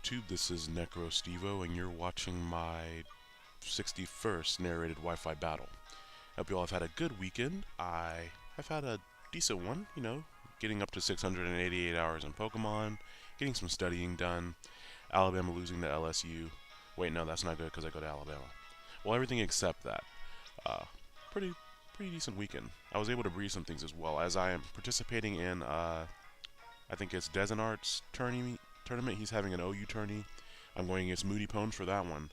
YouTube, this is Necrostevo, and you're watching my 61st narrated Wi-Fi battle. Hope you all have had a good weekend. I have had a decent one, getting up to 688 hours in Pokemon, getting some studying done, Alabama losing to LSU. Wait, no, that's not good because I go to Alabama. Well, everything except that. Uh, pretty decent weekend. I was able to breeze some things as well, as I am participating in, I think it's Desinart's tournament. He's having an OU tourney. I'm going against Moody Pones for that one.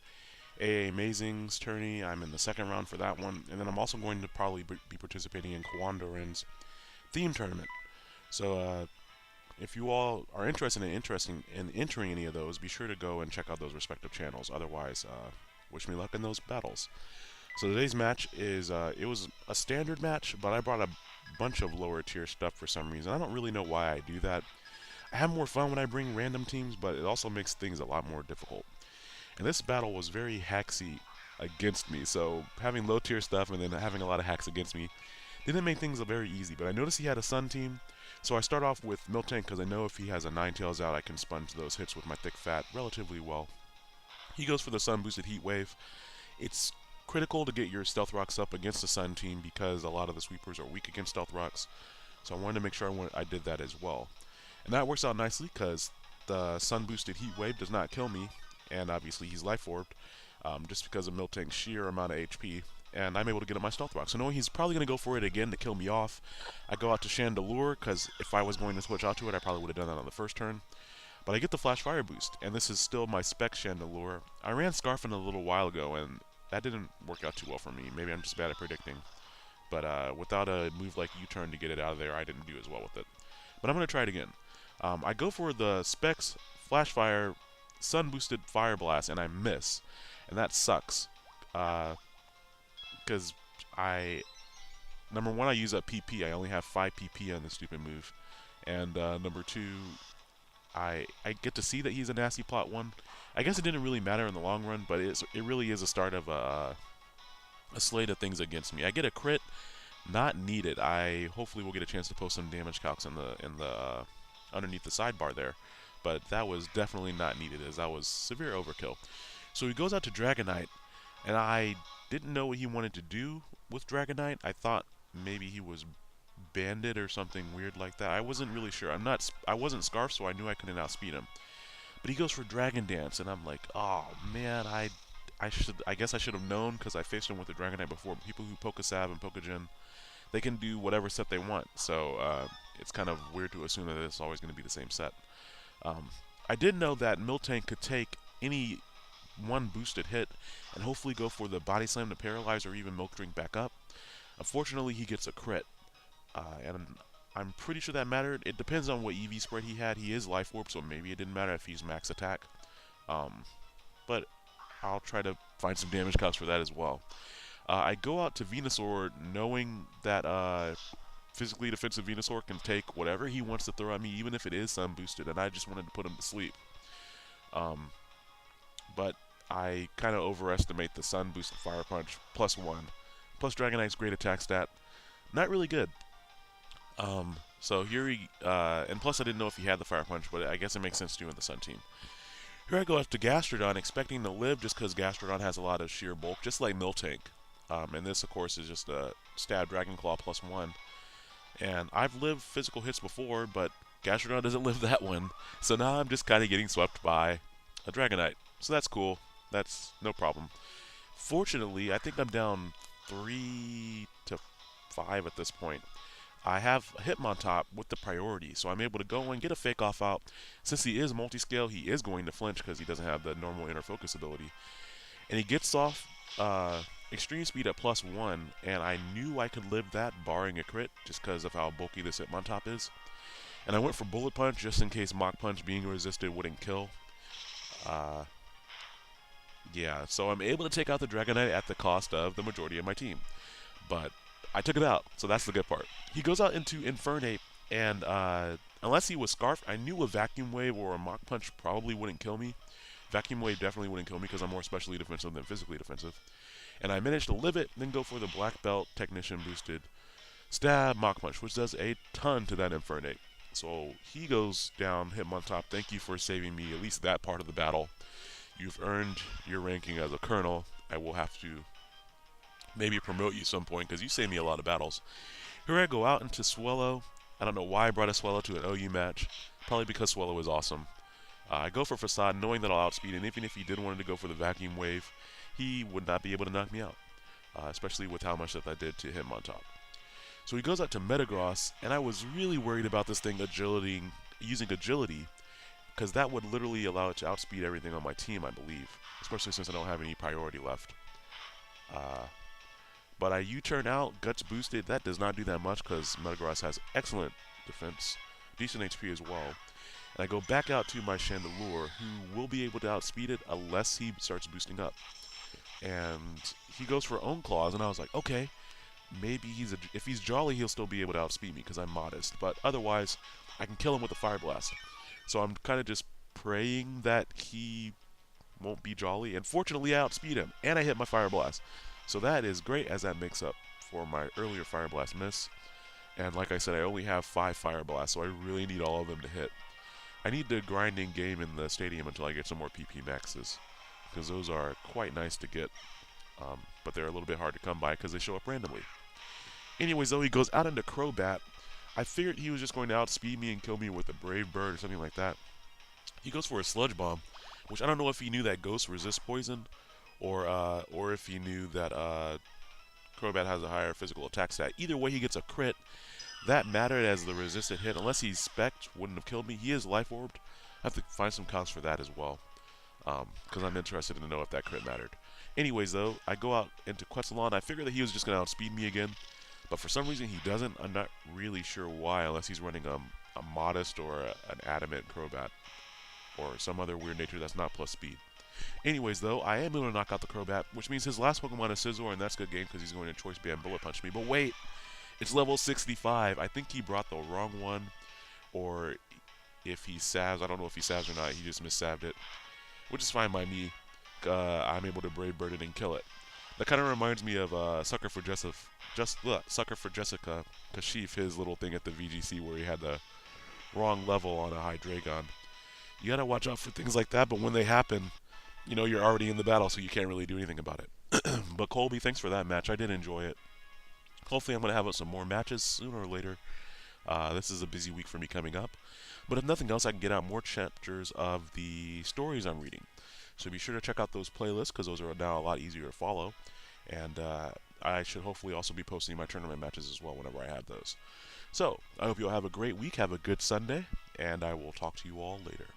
AA Amazing's tourney, I'm in the second round for that one. And then I'm also going to probably be participating in Kawandarin's theme tournament. So if you all are interested in entering any of those, be sure to go and check out those respective channels. Otherwise, wish me luck in those battles. So today's match is, it was a standard match, but I brought a bunch of lower tier stuff for some reason. I don't really know why I do that. I have more fun when I bring random teams, but it also makes things a lot more difficult. And this battle was very hacksy against me, so having low tier stuff and then having a lot of hacks against me didn't make things very easy. But I noticed he had a Sun team, so I start off with Miltank because I know if he has a Ninetales out, I can sponge those hits with my thick fat relatively well. He goes for the Sun boosted Heat Wave. It's critical to get your Stealth Rocks up against the Sun team because a lot of the sweepers are weak against Stealth Rocks, so I wanted to make sure I did that as well. And that works out nicely because the Sun boosted Heat Wave does not kill me, and obviously he's Life Orbed, just because of Miltank's sheer amount of HP, and I'm able to get up my Stealth Rock. So knowing he's probably going to go for it again to kill me off, I go out to Chandelure, because if I was going to switch out to it, I probably would have done that on the first turn. But I get the Flash Fire boost, and this is still my spec Chandelure. I ran Scarfing a little while ago, and that didn't work out too well for me. Maybe I'm just bad at predicting. But without a move like U-turn to get it out of there, I didn't do as well with it. But I'm going to try it again. I go for the Specs Flash Fire Sun boosted Fire Blast, and I miss. And that sucks. Because number one, I use up PP. I only have 5 PP on this stupid move. And number two, I get to see that he's a nasty plot 1. I guess it didn't really matter in the long run, but it really is a start of a slate of things against me. I get a crit, not needed. I hopefully will get a chance to post some damage calcs in the underneath the sidebar there, but that was definitely not needed, as that was severe overkill. So he goes out to Dragonite, and I didn't know what he wanted to do with Dragonite. I thought maybe he was Bandit or something weird like that. I wasn't really sure. I wasn't Scarf, so I knew I couldn't outspeed him. But he goes for Dragon Dance, and I'm like, oh man, I guess I should have known because I faced him with the Dragonite before. People who Pokesav and Pokegen, they can do whatever set they want. So it's kind of weird to assume that it's always going to be the same set. I did know that Miltank could take any one boosted hit and hopefully go for the Body Slam to paralyze or even Milk Drink back up. Unfortunately, he gets a crit. And I'm pretty sure that mattered. It depends on what EV spread he had. He is Life Orb, so maybe it didn't matter if he's max attack. But I'll try to find some damage counts for that as well. I go out to Venusaur knowing that physically defensive Venusaur can take whatever he wants to throw at me, even if it is Sun boosted, and I just wanted to put him to sleep. But I kind of overestimate the Sun boosted Fire Punch +1. Plus Dragonite's great attack stat. Not really good. So here and plus I didn't know if he had the Fire Punch, but I guess it makes sense to do in the Sun team. Here I go after Gastrodon, expecting to live just because Gastrodon has a lot of sheer bulk, just like Miltank. And this, of course, is just a Stab Dragon Claw +1. And I've lived physical hits before, but Gastrodon doesn't live that one. So now I'm just kind of getting swept by a Dragonite. So that's cool. That's no problem. Fortunately, I think I'm down 3 to 5 at this point. I have Hitmontop with the priority, so I'm able to go and get a Fake Off out. Since he is multi-scale, he is going to flinch because he doesn't have the normal inner focus ability. And he gets off Extreme Speed at +1, and I knew I could live that barring a crit just because of how bulky this Hitmontop is. And I went for Bullet Punch just in case Mach Punch being resisted wouldn't kill. Yeah, so I'm able to take out the Dragonite at the cost of the majority of my team. But I took it out, so that's the good part. He goes out into Infernape, and unless he was Scarf, I knew a Vacuum Wave or a Mach Punch probably wouldn't kill me. Vacuum Wave definitely wouldn't kill me because I'm more specially defensive than physically defensive. And I managed to live it, then go for the Black Belt Technician boosted Stab Mach Punch, which does a ton to that Infernape. So he goes down, Hitmontop. Thank you for saving me at least that part of the battle. You've earned your ranking as a colonel. I will have to maybe promote you some point because you saved me a lot of battles. Here I go out into Swellow. I don't know why I brought a Swellow to an OU match. Probably because Swellow is awesome. I go for Facade knowing that I'll outspeed, and even if he did want to go for the Vacuum Wave, he would not be able to knock me out. Especially with how much that I did to him on top. So he goes out to Metagross, and I was really worried about this thing using agility, because that would literally allow it to outspeed everything on my team, I believe, especially since I don't have any priority left. But I U-turn out, Guts boosted. That does not do that much because Metagross has excellent defense, decent HP as well. And I go back out to my Chandelure, who will be able to outspeed it unless he starts boosting up. And he goes for Own Claws, and I was like, okay, maybe if he's jolly, he'll still be able to outspeed me because I'm modest. But otherwise, I can kill him with a Fire Blast. So I'm kind of just praying that he won't be jolly. And fortunately, I outspeed him, and I hit my Fire Blast. So that is great, as that makes up for my earlier Fire Blast miss. And like I said, I only have 5 Fire Blasts, so I really need all of them to hit. I need to grind in game in the stadium until I get some more PP maxes, because those are quite nice to get, but they're a little bit hard to come by because they show up randomly. Anyways, though, he goes out into Crobat. I figured he was just going to outspeed me and kill me with a Brave Bird or something like that. He goes for a Sludge Bomb, which I don't know if he knew that Ghost resists poison, or if he knew that Crobat has a higher physical attack stat. Either way, he gets a crit. That mattered as the resisted hit. Unless he's specced, wouldn't have killed me. He is life orbed. I have to find some counts for that as well, because I'm interested to know if that crit mattered. Anyways, though, I go out into Quetzalon. I figured that he was just going to outspeed me again, but for some reason he doesn't. I'm not really sure why, unless he's running a Modest or an Adamant Crobat, or some other weird nature that's not plus speed. Anyways, though, I am able to knock out the Crobat, which means his last Pokemon is Scizor, and that's a good game because he's going to Choice Band Bullet Punch me. But wait, it's level 65. I think he brought the wrong one, or if he salves, I don't know if he salves or not. He just miss-salved it, which is fine by me. I'm able to Brave Bird it and kill it. That kind of reminds me of Sucker for Jessica Kashif, his little thing at the VGC where he had the wrong level on a Hydreigon. You gotta watch out for things like that, but when they happen, you know you're already in the battle, so you can't really do anything about it. But Coulbie, thanks for that match. I did enjoy it. Hopefully I'm going to have some more matches sooner or later. This is a busy week for me coming up. But if nothing else, I can get out more chapters of the stories I'm reading. So be sure to check out those playlists, because those are now a lot easier to follow. And I should hopefully also be posting my tournament matches as well whenever I have those. So I hope you all have a great week, have a good Sunday, and I will talk to you all later.